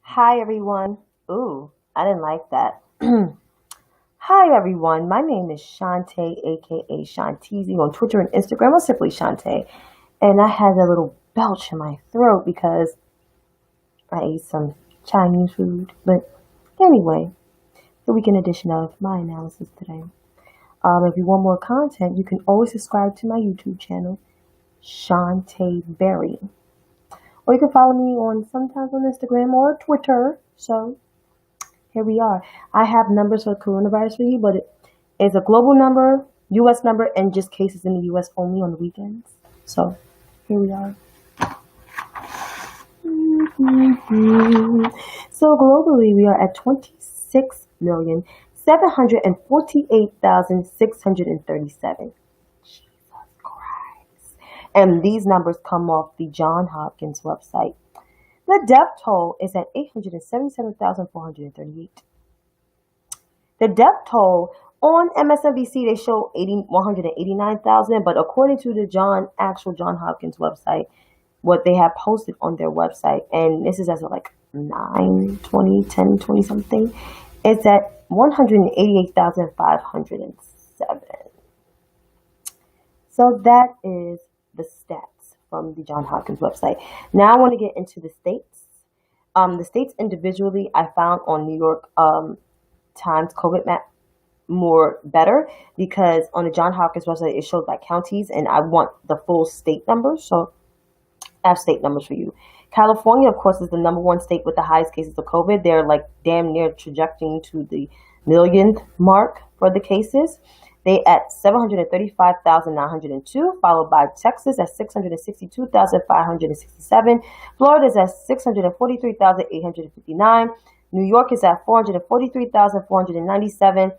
Hi everyone. Ooh, I didn't like that. Hi everyone. My name is Shantae, aka Shanteezy on Twitter and Instagram, or simply Shantae. And I had a little belch in my throat because I ate some Chinese food. But anyway, the weekend edition of my analysis today. If you want more content, you can always subscribe to my YouTube channel, Shantae Berry. Or you can follow me on sometimes on Instagram or Twitter. So here we are. I have numbers for coronavirus for you, but it is a global number, U.S. number, and just cases in the U.S. only on the weekends. So here we are. So globally, we are at 26,748,637. Jesus Christ. And these numbers come off the John Hopkins website. The death toll is at 877,438. The death toll on MSNBC, they show 189,000, but according to the actual John Hopkins website, what they have posted on their website, and this is as of like 9:20, 10:20 something, it's at 188,507. So that is the stats from the John Hopkins website. Now I want to get into the states. The states individually, I found on New York Times COVID map more better because on the John Hopkins website it shows by counties, and I want the full state numbers. So I have state numbers for you. California, of course, is the number one state with the highest cases of COVID. They're like damn near trajecting to the millionth mark for the cases. They at 735,902, followed by Texas at 662,567. Florida is at 643,859. New York is at 443,497.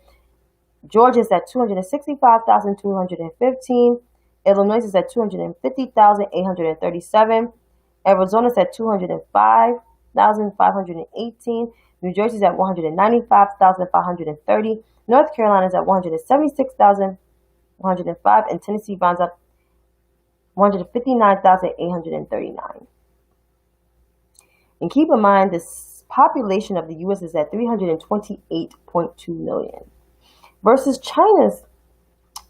Georgia is at 265,215. Illinois is at 250,837. Arizona is at 205,518. New Jersey is at 195,530. North Carolina is at 176,105. And Tennessee rounds up 159,839. And keep in mind, the population of the U.S. is at 328.2 million. Versus China's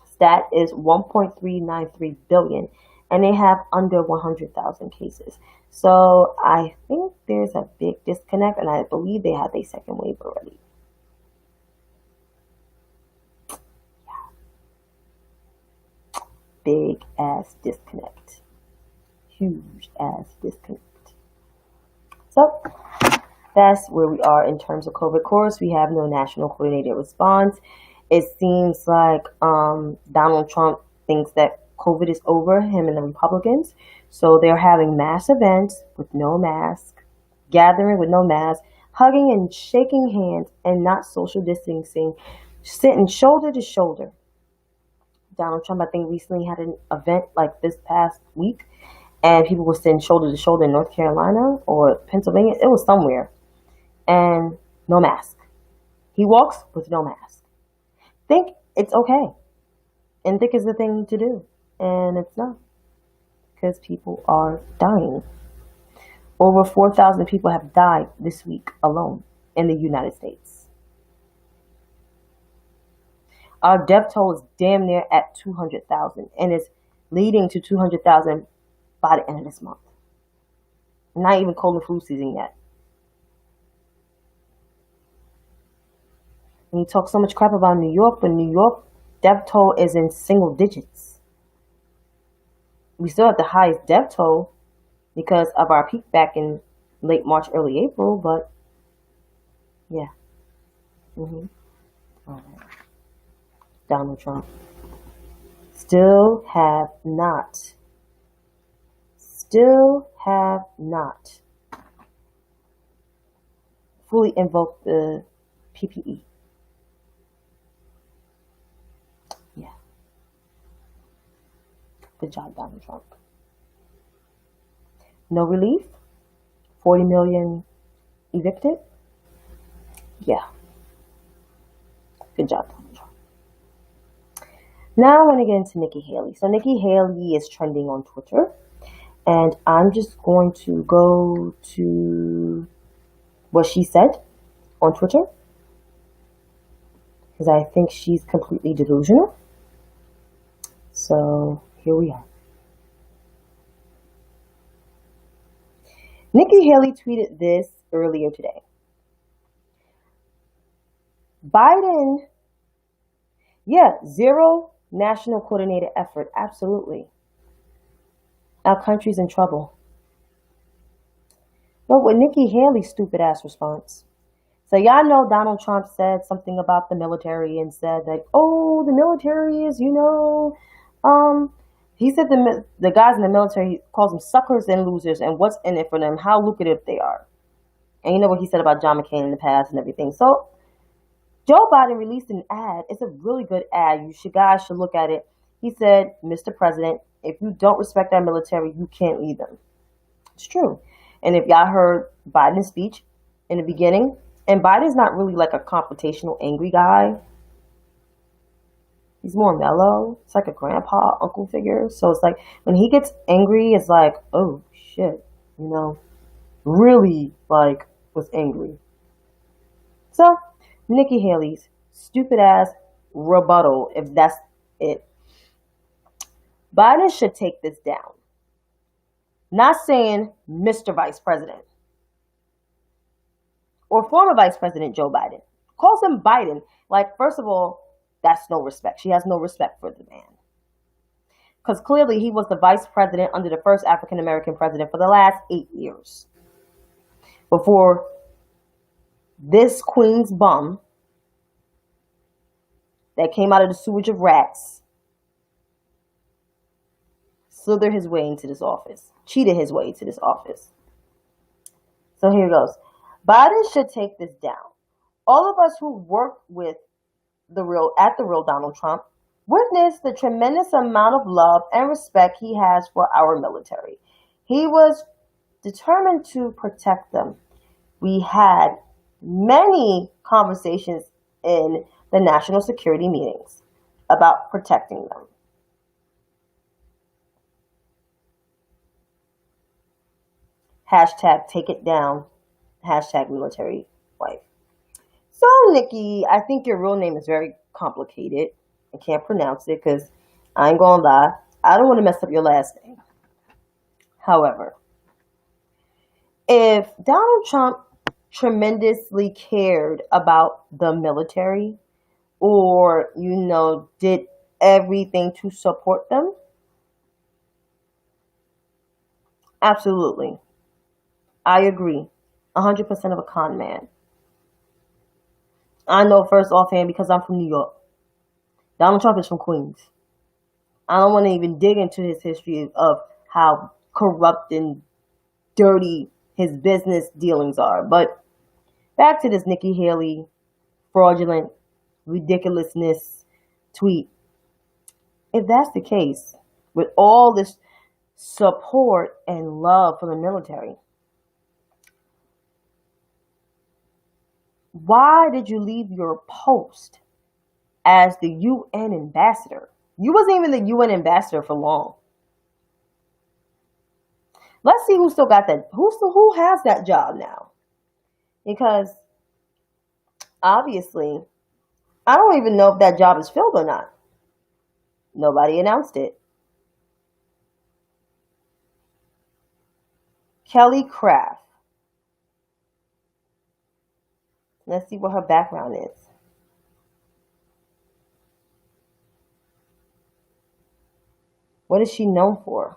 stat is 1.393 billion, and they have under 100,000 cases. So I think there's a big disconnect, and I believe they have a second wave already. Big ass disconnect. Huge ass disconnect. So that's where we are in terms of COVID. Of course, we have no national coordinated response. It seems like Donald Trump thinks that COVID is over, him and the Republicans. So they're having mass events with no mask, gathering with no mask, hugging and shaking hands and not social distancing, sitting shoulder to shoulder. Donald Trump, I think, recently had an event like this past week, and people were sitting shoulder to shoulder in North Carolina or Pennsylvania. It was somewhere. And no mask. He walks with no mask. Think it's okay, and think it's the thing to do, and it's not, because people are dying. Over 4,000 people have died this week alone in the United States. Our death toll is damn near at 200,000, and is leading to 200,000 by the end of this month. Not even cold and flu season yet. And you talk so much crap about New York, but New York death toll is in single digits. We still have the highest death toll because of our peak back in late March, early April, but yeah. All right. Donald Trump. Still have not fully invoked the PPE. Good job, Donald Trump. No relief? 40 million evicted? Yeah. Good job, Donald Trump. Now I want to get into Nikki Haley. So Nikki Haley is trending on Twitter. And I'm just going to go to what she said on Twitter, because I think she's completely delusional. So here we are. Nikki Haley tweeted this earlier today. Biden, zero national coordinated effort. Absolutely. Our country's in trouble. But with Nikki Haley's stupid ass response. So y'all know Donald Trump said something about the military and said that, oh, the military is, he said the guys in the military, he calls them suckers and losers and what's in it for them, how lucrative they are. And you know what he said about John McCain in the past and everything. So Joe Biden released an ad. It's a really good ad. Guys should look at it. He said, Mr. President, if you don't respect our military, you can't lead them. It's true. And if y'all heard Biden's speech in the beginning, and Biden's not really like a confrontational, angry guy. He's more mellow. It's like a grandpa, uncle figure. So it's like when he gets angry, it's like, oh shit, really like was angry. So Nikki Haley's stupid ass rebuttal, if that's it. Biden should take this down. Not saying Mr. Vice President or former Vice President Joe Biden. Calls him Biden. Like, first of all, that's no respect. She has no respect for the man. Because clearly he was the vice president under the first African-American president for the last 8 years. Before this queen's bum that came out of the sewage of rats slithered his way into this office. Cheated his way into this office. So here goes. Biden should take this down. All of us who work with the real Donald Trump witnessed the tremendous amount of love and respect he has for our military. He was determined to protect them. We had many conversations in the national security meetings about protecting them. Hashtag take it down. Hashtag military wife. So, Nikki, I think your real name is very complicated. I can't pronounce it because I ain't gonna lie. I don't want to mess up your last name. However, if Donald Trump tremendously cared about the military or, did everything to support them, absolutely. I agree. 100% of a con man. I know first offhand because I'm from New York. Donald Trump is from Queens. I don't want to even dig into his history of how corrupt and dirty his business dealings are. But back to this Nikki Haley fraudulent ridiculousness tweet. If that's the case, with all this support and love for the military, why did you leave your post as the UN ambassador? You wasn't even the UN ambassador for long. Let's see who still got that. Who has that job now? Because obviously, I don't even know if that job is filled or not. Nobody announced it. Kelly Craft. Let's see what her background is. What is she known for?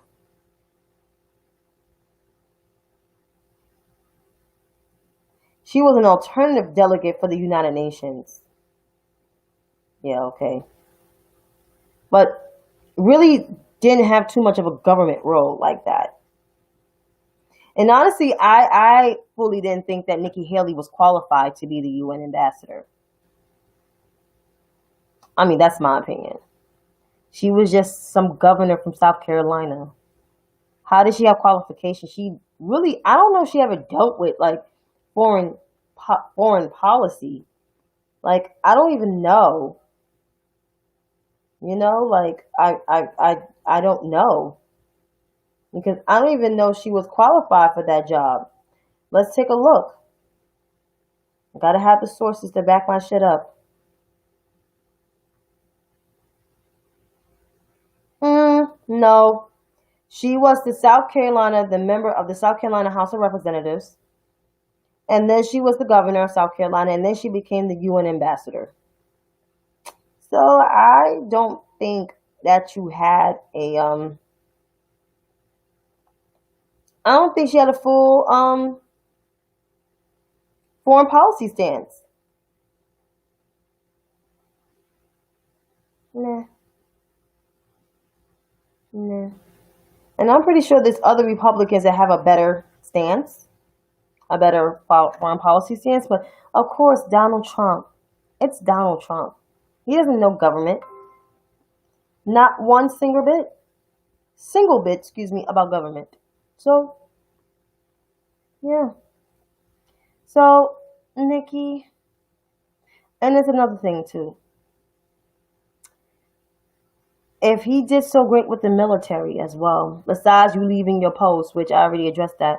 She was an alternative delegate for the United Nations. Yeah, okay. But really didn't have too much of a government role like that. And honestly, I fully didn't think that Nikki Haley was qualified to be the UN ambassador. I mean, that's my opinion. She was just some governor from South Carolina. How did she have qualifications? She really, I don't know if she ever dealt with like foreign policy. Like, I don't even know. I don't know. Because I don't even know she was qualified for that job. Let's take a look. Gotta have the sources to back my shit up. No. She was the member of the South Carolina House of Representatives. And then she was the governor of South Carolina. And then she became the UN ambassador. So I don't think that you had I don't think she had a full foreign policy stance. Nah. Nah. And I'm pretty sure there's other Republicans that have a better stance, a better foreign policy stance. But of course, Donald Trump. It's Donald Trump. He doesn't know government. Not one single bit, about government. So, yeah. So, Nikki, and there's another thing too. If he did so great with the military as well, besides you leaving your post, which I already addressed that,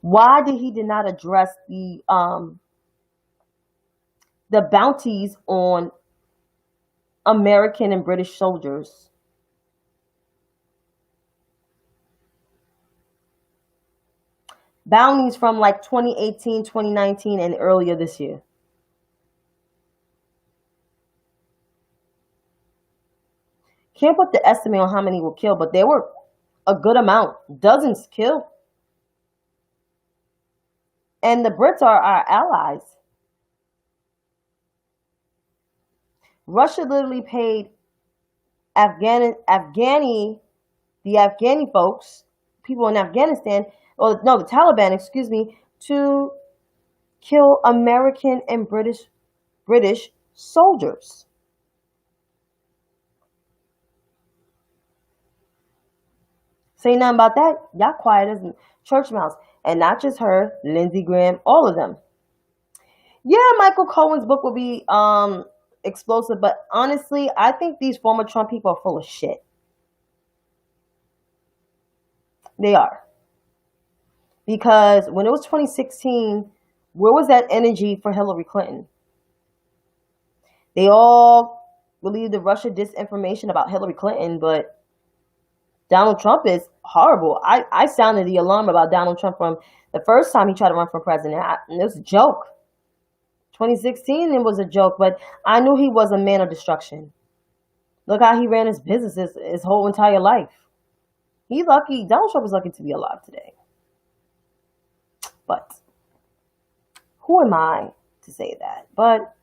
why did he not address the bounties on American and British soldiers? Bounties from like 2018, 2019, and earlier this year. Can't put the estimate on how many were killed, but there were a good amount. Dozens killed. And the Brits are our allies. Russia literally paid the Afghani folks, people in Afghanistan, the Taliban, to kill American and British soldiers. Say nothing about that. Y'all quiet as church mouse. And not just her, Lindsey Graham, all of them. Yeah, Michael Cohen's book will be explosive, but honestly, I think these former Trump people are full of shit. They are. Because when it was 2016, where was that energy for Hillary Clinton? They all believed the Russia disinformation about Hillary Clinton, but Donald Trump is horrible. I sounded the alarm about Donald Trump from the first time he tried to run for president. And it was a joke. 2016, it was a joke, but I knew he was a man of destruction. Look how he ran his businesses his whole entire life. He's lucky. Donald Trump is lucky to be alive today. But who am I to say that? But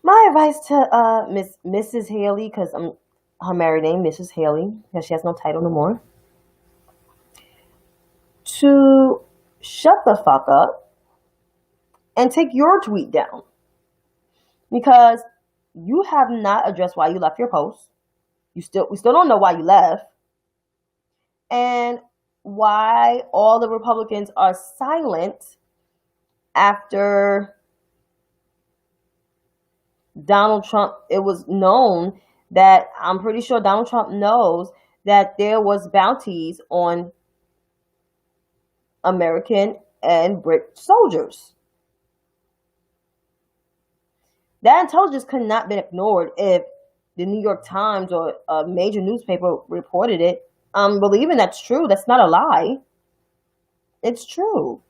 my advice to Mrs. Haley, because her married name, Mrs. Haley, because she has no title no more, to shut the fuck up and take your tweet down. Because you have not addressed why you left your post. We still don't know why you left. And why all the Republicans are silent after Donald Trump, it was known that I'm pretty sure Donald Trump knows that there was bounties on American and British soldiers. That intelligence could not have been ignored if the New York Times or a major newspaper reported it. I'm believing that's true. That's not a lie. It's true.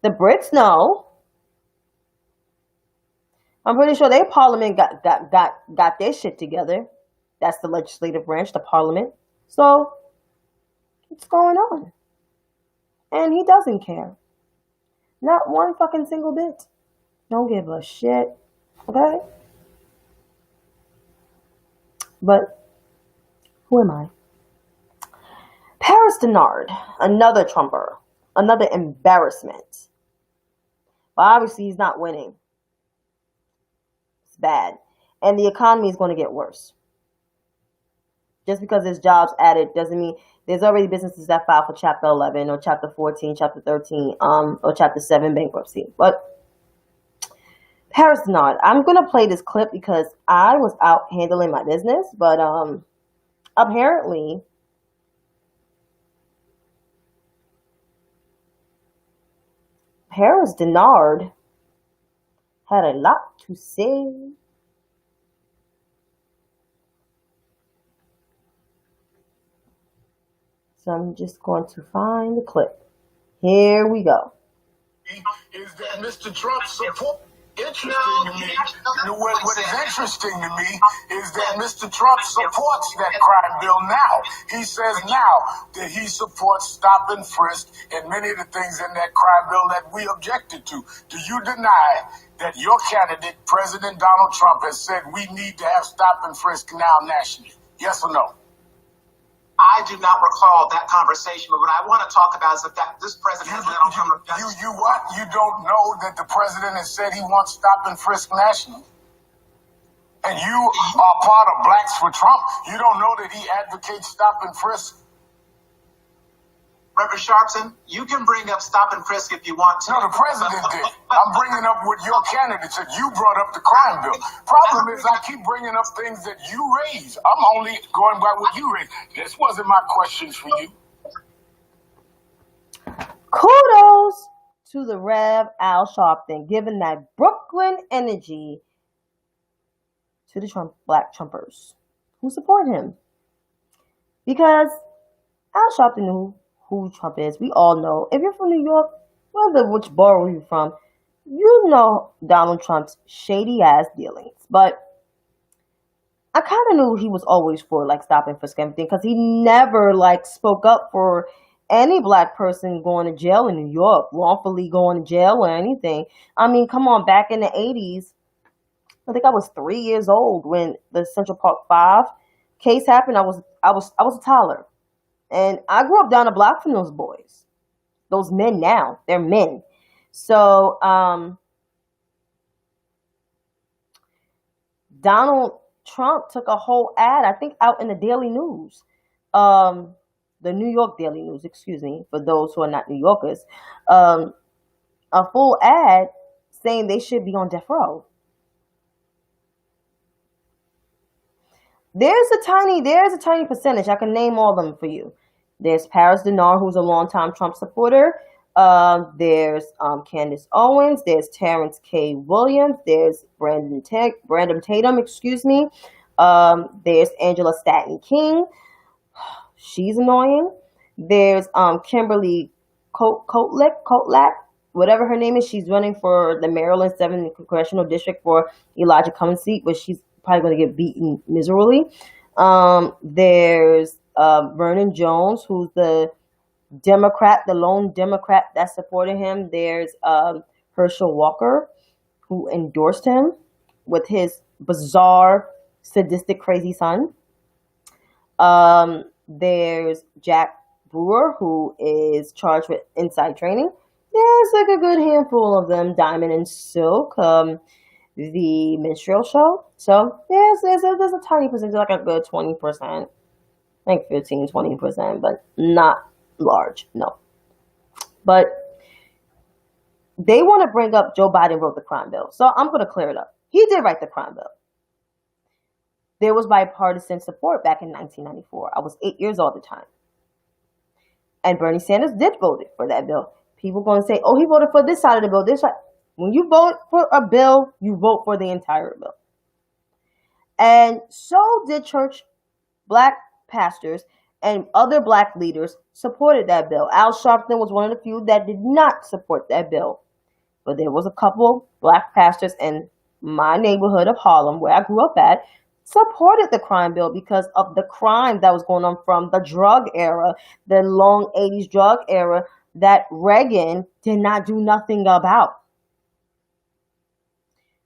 The Brits know. I'm pretty sure their parliament got their shit together. That's the legislative branch, the parliament. So, what's going on? And he doesn't care. Not one fucking single bit. Don't give a shit. Okay? But, who am I? Paris Denard, another Trumper. Another embarrassment. But obviously he's not winning. It's bad. And the economy is going to get worse. Just because there's jobs added doesn't mean there's already businesses that file for Chapter 11 or Chapter 14, Chapter 13, or Chapter 7 bankruptcy. But Paris Denard, I'm going to play this clip because I was out handling my business. But apparently Paris Denard had a lot to say. So I'm just going to find the clip. Here we go. Is that Mr. Trump support? Interesting to me. What is interesting to me is that Mr. Trump supports that crime bill now. He says now that he supports stop and frisk and many of the things in that crime bill that we objected to. Do you deny that your candidate, President Donald Trump, has said we need to have stop and frisk now nationally? Yes or no? I do not recall that conversation, but what I want to talk about is that this president... You what? You don't know that the president has said he wants stop and frisk nationally? And you are part of Blacks for Trump. You don't know that he advocates stop and frisk? Reverend Sharpton, you can bring up stop and frisk if you want to. No, the president did. I'm bringing up what your candidate said. You brought up the crime bill. Problem is I keep bringing up things that you raise. I'm only going by what you raised. This wasn't my questions for you. Kudos to the Rev. Al Sharpton, giving that Brooklyn energy to the Black Trumpers who support him. Because Al Sharpton knew who Trump is. We all know. If you're from New York, whether which borough you're from, you know Donald Trump's shady ass dealings. But I kind of knew he was always for like stop and frisk everything because he never like spoke up for any black person going to jail in New York, wrongfully going to jail or anything. I mean, come on, back in the 80s, I think I was 3 years old when the Central Park 5 case happened. I was a toddler. And I grew up down the block from those boys. Those men now. They're men. So, Donald Trump took a whole ad, I think, out in the Daily News. The New York Daily News, excuse me, for those who are not New Yorkers. A full ad saying they should be on death row. There's a tiny percentage. I can name all of them for you. There's Paris Denard, who's a longtime Trump supporter. There's Candace Owens. There's Terrence K. Williams. There's Brandon Tatum, excuse me. There's Angela Staton King. She's annoying. There's Kimberly Kotlak, whatever her name is. She's running for the Maryland 7th Congressional District for Elijah Cummings' seat, but she's probably going to get beaten miserably. There's Vernon Jones, who's the lone Democrat that supported him. There's Herschel Walker, who endorsed him with his bizarre, sadistic, crazy son. There's Jack Brewer, who is charged with inside trading. There's like a good handful of them. Diamond and Silk, the minstrel show. So there's a tiny percentage, like a good 20%. I think 15-20%, but not large, no. But they want to bring up Joe Biden wrote the crime bill. So I'm going to clear it up. He did write the crime bill. There was bipartisan support back in 1994. I was 8 years old at the time. And Bernie Sanders did vote for that bill. People going to say, oh, he voted for this side of the bill, this side. When you vote for a bill, you vote for the entire bill. And so did black pastors and other black leaders supported that bill. Al Sharpton was one of the few that did not support that bill. But there was a couple black pastors in my neighborhood of Harlem, where I grew up at, supported the crime bill because of the crime that was going on from the drug era, the long 80s drug era that Reagan did not do nothing about.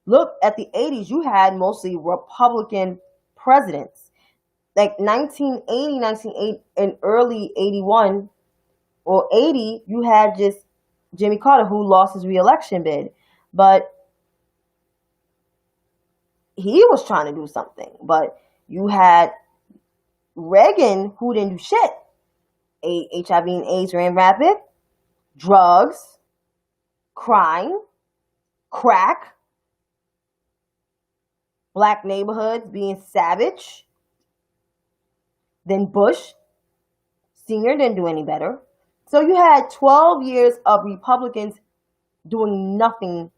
Look, at the 80s, you had mostly Republican presidents. Like 1980, and early 81 or 80, you had just Jimmy Carter, who lost his re-election bid. But he was trying to do something. But you had Reagan, who didn't do shit. HIV and AIDS ran rapid. Drugs, crime, crack, black neighborhoods being savage. Then Bush Sr. didn't do any better. So you had 12 years of Republicans doing nothing,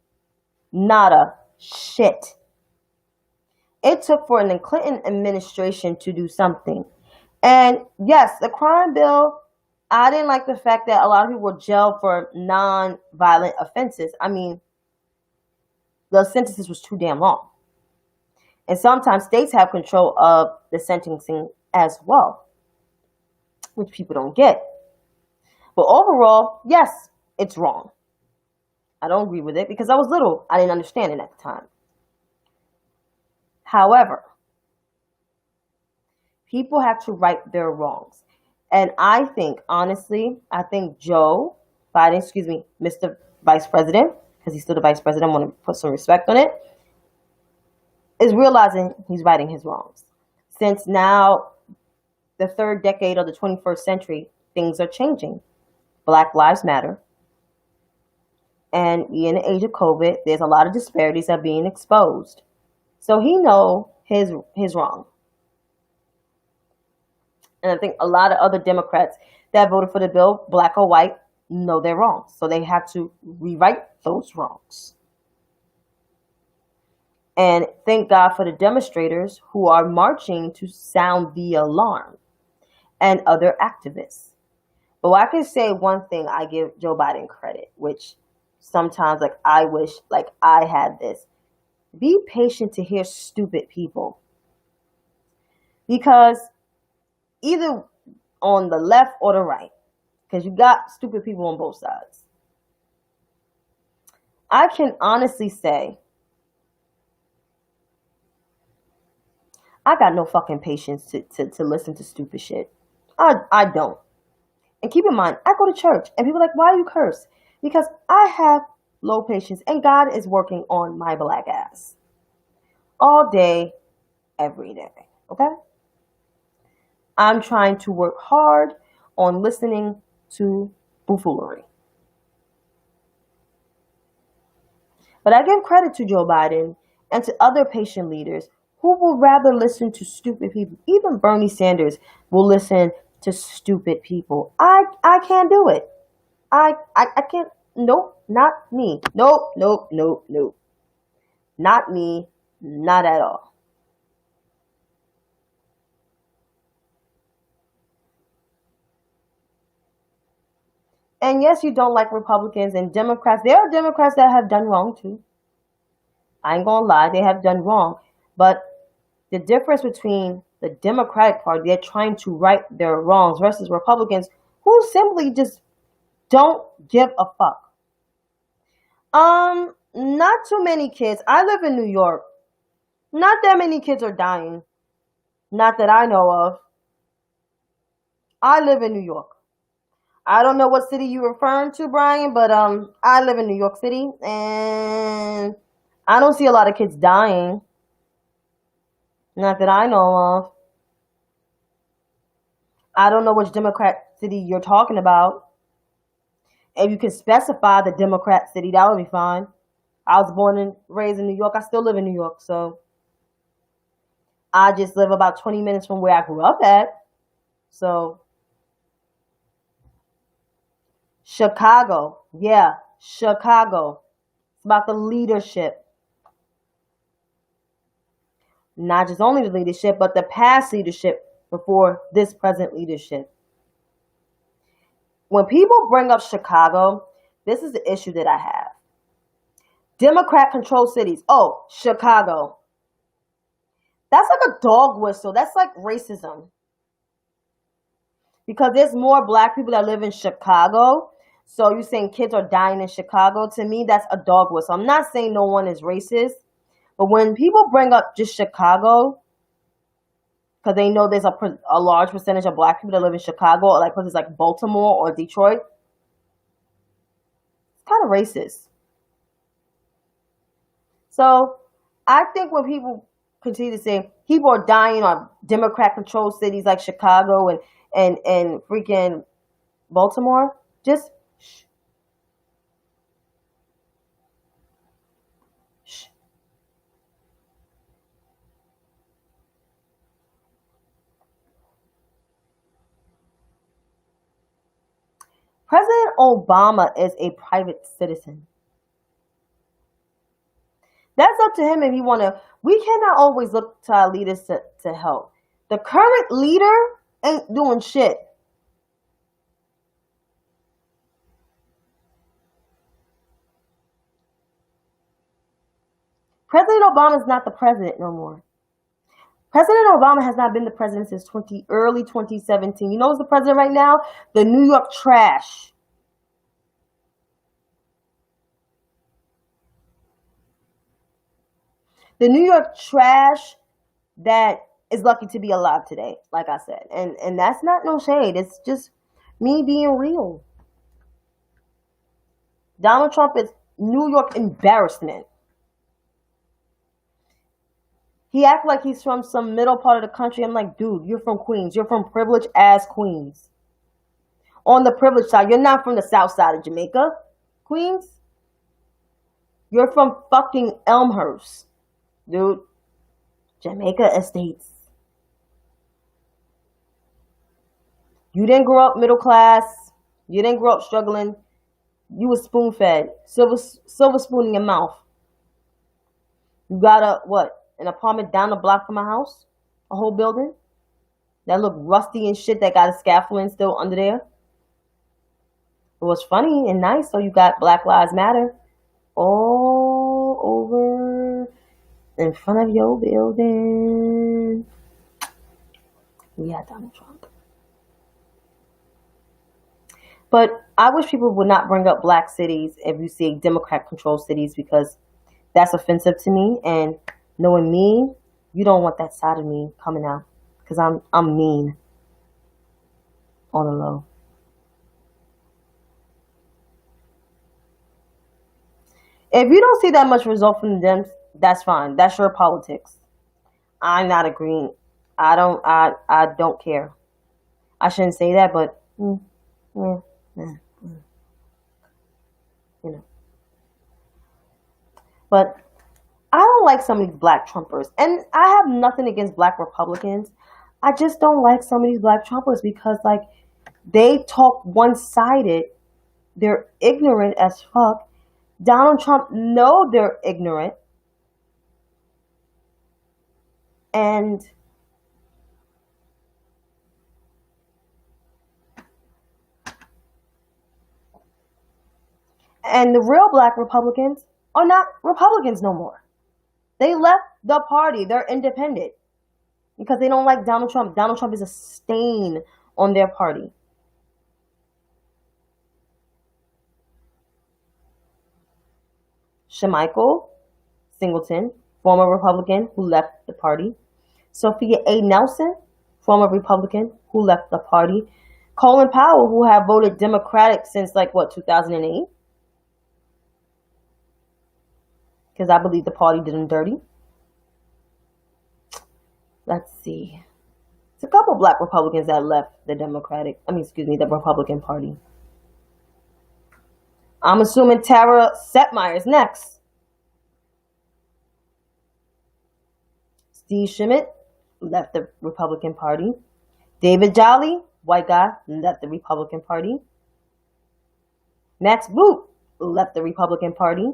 nada, shit. It took for the Clinton administration to do something. And yes, the crime bill, I didn't like the fact that a lot of people were jailed for non-violent offenses. I mean, the sentences was too damn long. And sometimes states have control of the sentencing as well, which people don't get. But overall, yes, it's wrong. I don't agree with it because I was little. I didn't understand it at the time. However, people have to right their wrongs. And I think, honestly, Joe Biden, Mr. Vice President, because he's still the Vice President, I want to put some respect on it, is realizing he's righting his wrongs. Since now, the third decade of the 21st century, things are changing. Black Lives Matter. And in the age of COVID, there's a lot of disparities that are being exposed. So he knows his wrong. And I think a lot of other Democrats that voted for the bill, black or white, know they're wrong. So they have to rewrite those wrongs. And thank God for the demonstrators who are marching to sound the alarm and other activists. But I can say one thing, I give Joe Biden credit, which sometimes I wish I had this. Be patient to hear stupid people. Because either on the left or the right, because you got stupid people on both sides. I can honestly say, I got no fucking patience to listen to stupid shit. I don't. And keep in mind, I go to church and people are like, why do you curse? Because I have low patience and God is working on my black ass. All day, every day. Okay? I'm trying to work hard on listening to buffoonery. But I give credit to Joe Biden and to other patient leaders who will rather listen to stupid people. Even Bernie Sanders will listen to stupid people. I can't do it. I can't. Nope, not me. Nope. Not me. Not at all. And yes, you don't like Republicans and Democrats. There are Democrats that have done wrong too. I ain't gonna lie, they have done wrong. But the difference between the Democratic Party, they're trying to right their wrongs, versus Republicans who simply just don't give a fuck. Not too many kids. I live in New York. Not that many kids are dying. Not that I know of. I live in New York. I don't know what city you're referring to, Brian, but I live in New York City, and I don't see a lot of kids dying. Not that I know of. I don't know which Democrat city you're talking about. If you can specify the Democrat city, that would be fine. I was born and raised in New York. I still live in New York, so I just live about 20 minutes from where I grew up at. So, Chicago. Yeah, Chicago. It's about the leadership. Not just only the leadership, but the past leadership before this present leadership. When people bring up Chicago, this is the issue that I have. Democrat-controlled cities. Oh, Chicago. That's like a dog whistle. That's like racism. Because there's more black people that live in Chicago. So you're saying kids are dying in Chicago. To me, that's a dog whistle. I'm not saying no one is racist. But when people bring up just Chicago, because they know there's a large percentage of black people that live in Chicago, or like places like Baltimore or Detroit, it's kind of racist. So I think when people continue to say people are dying on Democrat-controlled cities like Chicago and freaking Baltimore, just shh. Shh. President Obama is a private citizen. That's up to him if he want to. We cannot always look to our leaders to help. The current leader ain't doing shit. President Obama is not the president no more. President Obama has not been the president since early 2017. You know who's the president right now? The New York trash. The New York trash that is lucky to be alive today, like I said. And that's not no shade. It's just me being real. Donald Trump is New York embarrassment. He acts like he's from some middle part of the country. I'm like, dude, you're from Queens. You're from privileged ass Queens. On the privileged side. You're not from the south side of Jamaica, Queens. You're from fucking Elmhurst, dude. Jamaica Estates. You didn't grow up middle class. You didn't grow up struggling. You was spoon fed. Silver spoon in your mouth. You got an apartment down the block from my house? A whole building? That look rusty and shit that got a scaffolding still under there? It was funny and nice, so you got Black Lives Matter all over in front of your building. Yeah, Donald Trump. But I wish people would not bring up black cities if you see Democrat-controlled cities, because that's offensive to me. And knowing me, you don't want that side of me coming out, because I'm mean on the low. If you don't see that much result from the Dems, that's fine. That's your politics. I'm not agreeing. I don't care. I shouldn't say that, but you know. But I don't like some of these black Trumpers, and I have nothing against black Republicans. I just don't like some of these black Trumpers because, like, they talk one-sided. They're ignorant as fuck. Donald Trump know they're ignorant. And the real black Republicans are not Republicans no more. They left the party. They're independent because they don't like Donald Trump. Donald Trump is a stain on their party. Shamichael Singleton, former Republican who left the party. Sophia A. Nelson, former Republican who left the party. Colin Powell, who have voted Democratic since 2008? Because I believe the party did him dirty. Let's see. It's a couple black Republicans that left the the Republican Party. I'm assuming Tara Setmeyer's next. Steve Schmidt left the Republican Party. David Jolly, white guy, left the Republican Party. Max Boot left the Republican Party.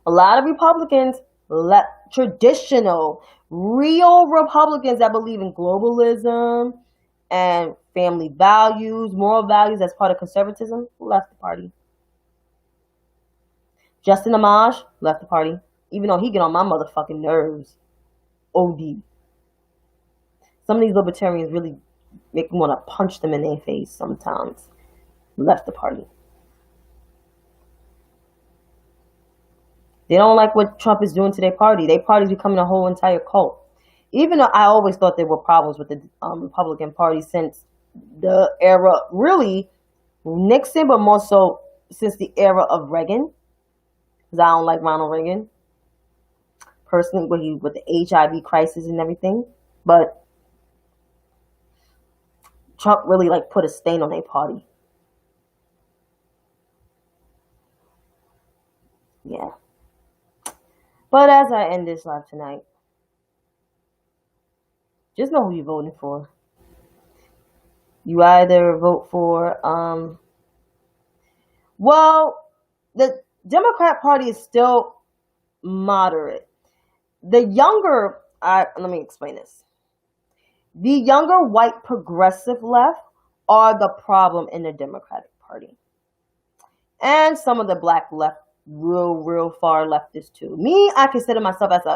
A lot of Republicans left, traditional, real Republicans that believe in globalism and family values, moral values as part of conservatism, left the party. Justin Amash left the party, even though he get on my motherfucking nerves. OD. Some of these libertarians really make me want to punch them in their face sometimes. Left the party. They don't like what Trump is doing to their party. Their party's becoming a whole entire cult. Even though I always thought there were problems with the Republican Party since the era, really, Nixon, but more so since the era of Reagan. Because I don't like Ronald Reagan. Personally, with the HIV crisis and everything. But Trump really put a stain on their party. Yeah. But as I end this live tonight, just know who you're voting for. You either vote for, the Democrat Party is still moderate. The younger, let me explain this. The younger white progressive left are the problem in the Democratic Party. And some of the black left, real far leftists too. Me, I consider myself as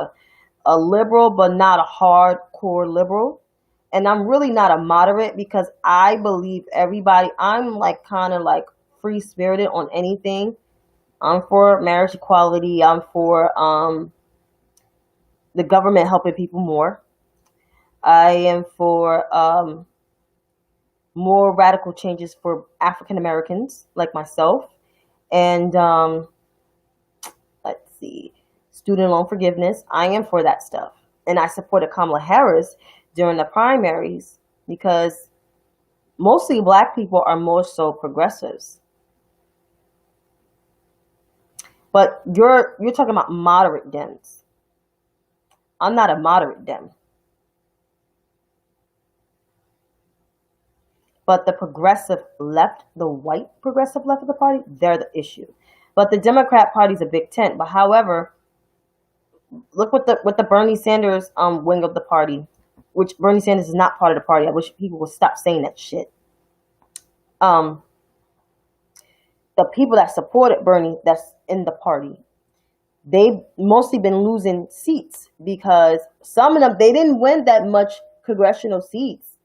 a liberal, but not a hardcore liberal. And I'm really not a moderate because I believe everybody, I'm like kind of like free spirited on anything. I'm for marriage equality. I'm for the government helping people more. I am for more radical changes for African Americans like myself. And let's see, student loan forgiveness. I am for that stuff. And I supported Kamala Harris during the primaries because mostly black people are more so progressives. But you're talking about moderate Dems. I'm not a moderate Dem. But the progressive left, the white progressive left of the party, they're the issue. But the Democrat Party's a big tent. But however, look what the Bernie Sanders wing of the party, which Bernie Sanders is not part of the party. I wish people would stop saying that shit. The people that supported Bernie that's in the party, they've mostly been losing seats because some of them, they didn't win that much congressional seats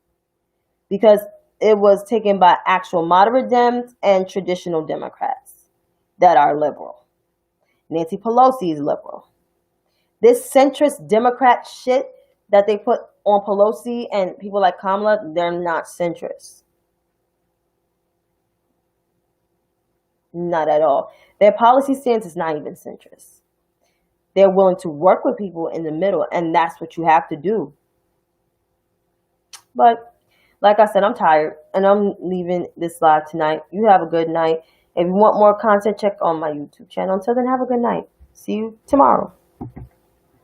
because it was taken by actual moderate Dems and traditional Democrats that are liberal. Nancy Pelosi is liberal. This centrist Democrat shit that they put on Pelosi and people like Kamala, they're not centrist. Not at all. Their policy stance is not even centrist. They're willing to work with people in the middle, and that's what you have to do. But like I said, I'm tired, and I'm leaving this live tonight. You have a good night. If you want more content, check on my YouTube channel. Until then, have a good night. See you tomorrow.